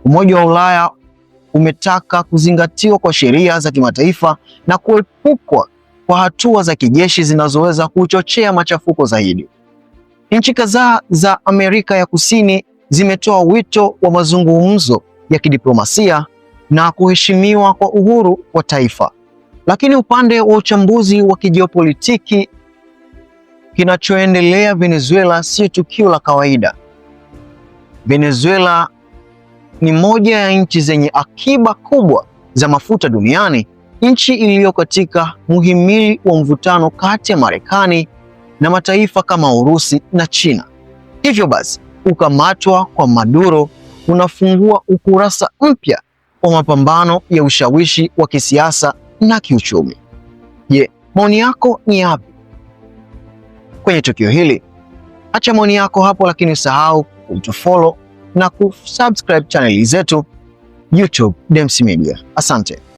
Umoja wa Ulaya umetaka kuzingatiwa kwa sheria za kimataifa na kuepukwa kwa hatua za kijeshi zinazoweza kuchochea machafuko zaidi. Nchi kadhaa za Amerika ya Kusini zimetoa wito wa mazungumzo ya kidiplomasia na kuheshimiwa kwa uhuru wa taifa. Lakini upande wa uchambuzi wa kijiopolitiki, kinachoendelea Venezuela si tukio la kawaida. Venezuela ni moja ya nchi zenye akiba kubwa za mafuta duniani, nchi iliyo katika muhimili wa mvutano kati ya Marekani na mataifa kama Urusi na China. Hivyo basi, kukamatwa kwa Maduro unafungua ukurasa mpya wa mapambano ya ushawishi wa kisiasa na kiuchumi. Je, maoni yako ni yapi kwenye tukio hili? Acha maoni yako hapo, lakini usahau kutufollow na kusubscribe channel zetu YouTube Dems Media. Asante.